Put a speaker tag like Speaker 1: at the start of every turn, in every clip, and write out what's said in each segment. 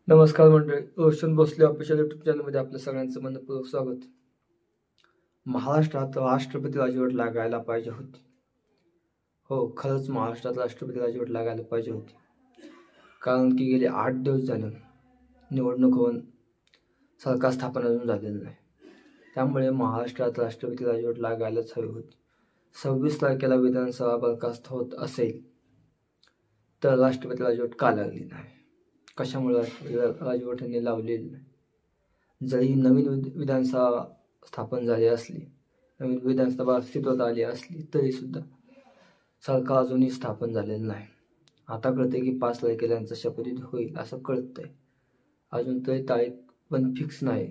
Speaker 1: नमस्कार मंडळी. Roshan Bhosale official YouTube चॅनलमध्ये आपल्या सगळ्यांचं मनपूर्वक स्वागत. महाराष्ट्रात राष्ट्रपती राजवट लागायला पाहिजे होती. हो, खरंच महाराष्ट्रात राष्ट्रपती राजवट लागायला पाहिजे होती. कारण की गेले 8 दिवस झाले निवडणूक होऊन सरकार स्थापन अजून झालेलं नाही. त्यामुळे महाराष्ट्रात राष्ट्रपती राजवट लागायलाच हवी होती. 26 तारखेला विधानसभा बरखास्त होत असेल तर राष्ट्रपती राजवट का लागली नाही? कशामुळे राजवटीने लावलेली नाही? जरी नवीन विधानसभा स्थापन झाली असली, नवीन विधानसभा अस्तित्वात आली असली तरी सुद्धा सरकार अजूनही स्थापन झालेलं नाही. आता कळते की 5 तारखेला यांचा शपथविधी होईल असं कळतंय. अजून तरी तारीख पण फिक्स नाही.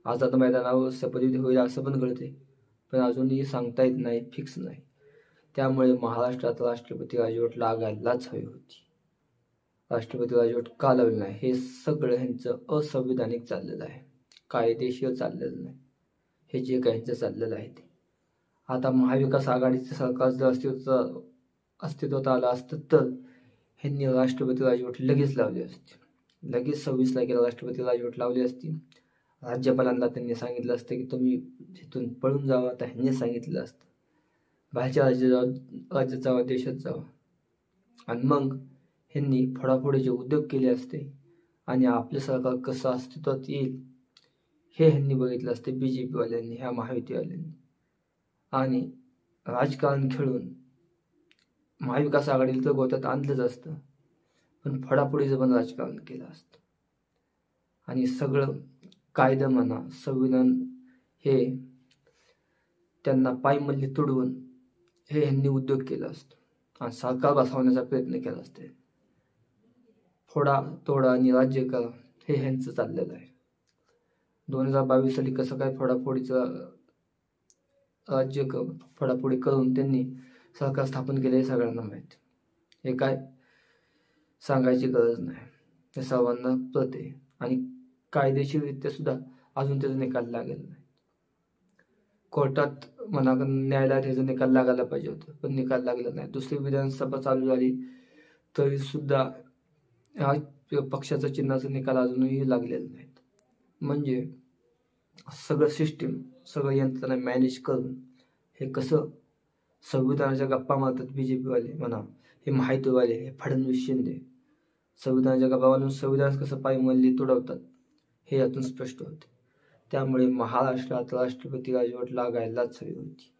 Speaker 1: आझाद मैदानावर शपथविधी होईल असं पण कळते, पण अजूनही सांगता येत नाही, फिक्स नाही. त्यामुळे महाराष्ट्रात राष्ट्रपती राजवट लागायलाच हवी होती. राष्ट्रपती राजवट का लावली नाही हे सगळं ह्यांचं असंविधानिक चाललेलं आहे, कायदेशीर चाललेलं नाही. हे जे काही ह्यांचं चाललेलं आहे ते आता महाविकास आघाडीचं सरकार जर अस्तित्वात आलं असतं तर ह्यांनी राष्ट्रपती राजवट लगेच लावली असती. लगेच 26 तारखेला राष्ट्रपती राजवट लावली असती. राज्यपालांना त्यांनी सांगितलं असतं की तुम्ही तिथून पळून जावा. तर ह्यांनी सांगितलं असतं बाहेरच्या राज्यात जावा, देशात जावा. आणि मग ह्यांनी फोडाफोडीचे उद्योग केले असते आणि आपले सरकार कसं अस्तित्वात येईल हे ह्यांनी बघितलं असते, BJP-वाल्यांनी, ह्या महायुतीवाल्यांनी. आणि राजकारण खेळून महाविकास आघाडीला तर गोत्यात आणलंच असतं, पण फोडाफोडीचं पण राजकारण केलं असतं. आणि सगळं कायदा म्हणा, संविधान हे त्यांना पायमल्ली तुडवून हे ह्यांनी उद्योग केला असतो आणि सरकार बसवण्याचा प्रयत्न केला असते. फोडा तोडा आणि राज्य करा हे ह्यांचं चाललेलं आहे. 2022 साली कसं काय फोडाफोडीचं फोडाफोडी करून त्यांनी सरकार स्थापन केलं हे सगळ्यांना माहीत. हे काय सांगायची गरज नाही, हे सर्वांना कळत आहे. आणि कायदेशीररित्या सुद्धा अजून त्याचा निकाल लागेल नाही. कोर्टात म्हणा, न्यायालयात ह्याचा निकाल लागायला पाहिजे होतं, पण निकाल लागला नाही. दुसरी विधानसभा चालू झाली तरी सुद्धा ह्या पक्षाचा चिन्हाचा निकाल अजूनही लागलेला नाही. म्हणजे सगळं सिस्टीम, सगळं यंत्रणा मॅनेज करून हे कसं संविधानाच्या गप्पा मारतात BJP-वाले म्हणा, हे माहितीवाले, हे फडणवीस शिंदे संविधानाच्या गप्पा मारून संविधान कसं पायमल्ली तुडवतात हे यातून स्पष्ट होते. त्यामुळे महाराष्ट्रात राष्ट्रपती राजवट लागायलाच हवी होती.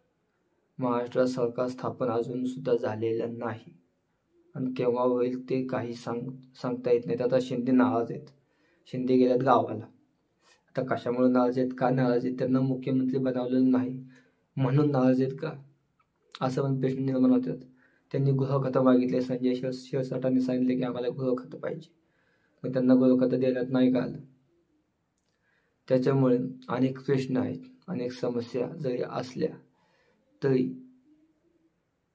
Speaker 1: महाराष्ट्रात सरकार स्थापन अजून सुद्धा झालेलं नाही आणि केव्हा होईल ते काही सांगता येत नाही. आता शिंदे नाराज आहेत. शिंदे गेल्यात गावाला. आता कशामुळे नाराज आहेत, का नाराज आहेत? त्यांना मुख्यमंत्री बनवलेलं नाही म्हणून नाराज आहेत का, असं पण प्रश्न निर्माण होतात. त्यांनी गृहखातं मागितले. संजय शिरसाटांनी सांगितले की आम्हाला गृहखातं पाहिजे, मग त्यांना गृहखातं देण्यात नाही का आलं. त्याच्यामुळे अनेक प्रश्न आहेत, अनेक समस्या जरी असल्या तरी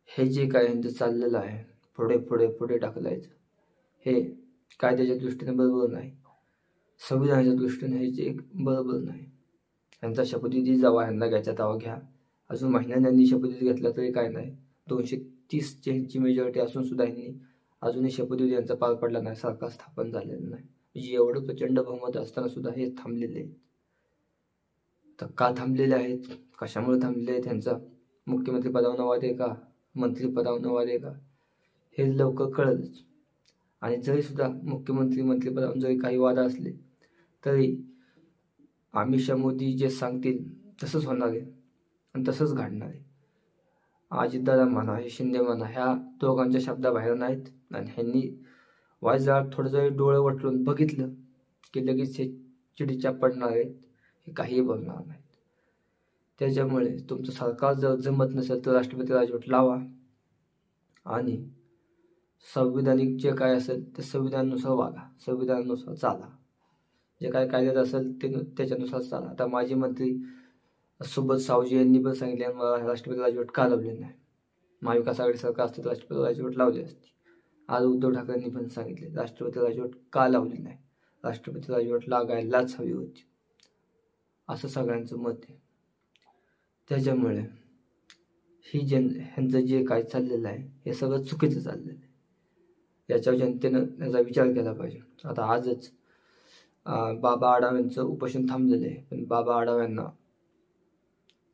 Speaker 1: हे जे काय यांचं चाललेलं आहे पुढे ढकलायचं हे कायद्याच्या दृष्टीने बरोबर नाही, संविधानाच्या दृष्टीने हे जे बरोबर नाही. यांचा शपथविधी जेव्हा ह्यांना घ्यायचा तेव्हा घ्या. अजून महिन्याने यांनी शपथविधी घेतला तरी काय नाही. 230 ची मेजॉरिटी असून सुद्धा यांनी अजूनही शपथविधी यांचा पार पडला नाही, सरकार स्थापन झालेलं नाही. म्हणजे एवढं प्रचंड बहुमत असताना सुद्धा हे थांबलेले आहेत. तर का थांबलेले आहेत, कशामुळे थांबलेले आहेत? त्यांचा मुख्यमंत्री पदावर वाद आहे का, मंत्री पदावर वाद आहे का, हे लवकर कळलंच. आणि जरी सुद्धा मंत्रिपदावर जरी काही वाद असले तरी अमित शाह मोदी जे सांगतील तसंच होणार आहे आणि तसंच घडणार आहे. अजितदादा म्हणा, हे शिंदे म्हणा, ह्या दोघांच्या शब्दाबाहेर नाहीत. आणि ह्यांनी वाजला थोडं जरी डोळे वटलून बघितलं की लगेच हे चिडीच्या पडणार आहेत, हे काही बोलणार नाहीत. त्याच्यामुळे तुमचं सरकार जर जमत नसेल तर राष्ट्रपती राजवट लावा आणि संविधानिक जे काय असेल ते संविधानानुसार वागा, संविधानानुसार चाला. जे काय कायद्यात असेल ते त्याच्यानुसार चाला. आता माजी मंत्री सुब्रत सावजी यांनी पण सांगितले राष्ट्रपती राजवट का लावली नाही. महाविकास आघाडी सरकार असते तर राष्ट्रपती राजवट लावली असती. आज उद्धव ठाकरेंनी पण सांगितले राष्ट्रपती राजवट का लावली नाही, राष्ट्रपती राजवट लागायलाच हवी होती, असं सगळ्यांचं मत आहे. त्याच्यामुळे ह्यांचं जे काय चाललेलं आहे हे सगळं चुकीचं चाललेलं आहे. याच्यावर जनतेनं याचा विचार केला पाहिजे. आता आजच बाबा आढाव्यांचं उपोषण थांबलेलं आहे, पण बाबा आढाव्यांना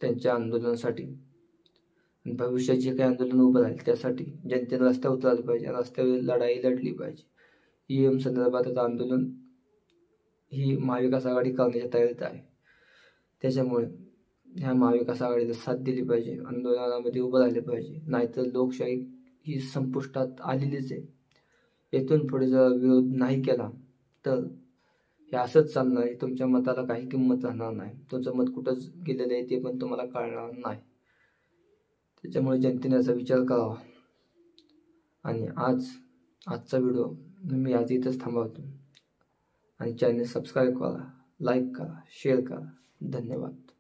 Speaker 1: त्यांच्या आंदोलनासाठी आणि भविष्यात जे काही आंदोलन उभं राहील त्यासाठी जनतेनं रस्त्यावर उतरलं पाहिजे, रस्त्यावर लढाई लढली पाहिजे. EM संदर्भात आता आंदोलन ही महाविकास आघाडी करण्याच्या तयारीत आहे. त्याच्यामुळे ह्या महाविकास आघाडीला साथ दिली पाहिजे, आंदोलनामध्ये उभं राहिले पाहिजे. नाहीतर लोकशाही ही संपुष्टात आलेलीच आहे. येथून पुढे जर विरोध नाही केला तर हे असंच चालणार आहे. तुमच्या मताला काही किंमत राहणार नाही. तुमचं मत कुठं गेलेलं आहे ते पण तुम्हाला कळणार नाही. त्याच्यामुळे जनतेने याचा विचार करावा. आणि आजचा व्हिडिओ मी आज इथंच थांबवतो. आणि चॅनल सबस्क्राईब करा, लाईक करा, शेअर करा. धन्यवाद.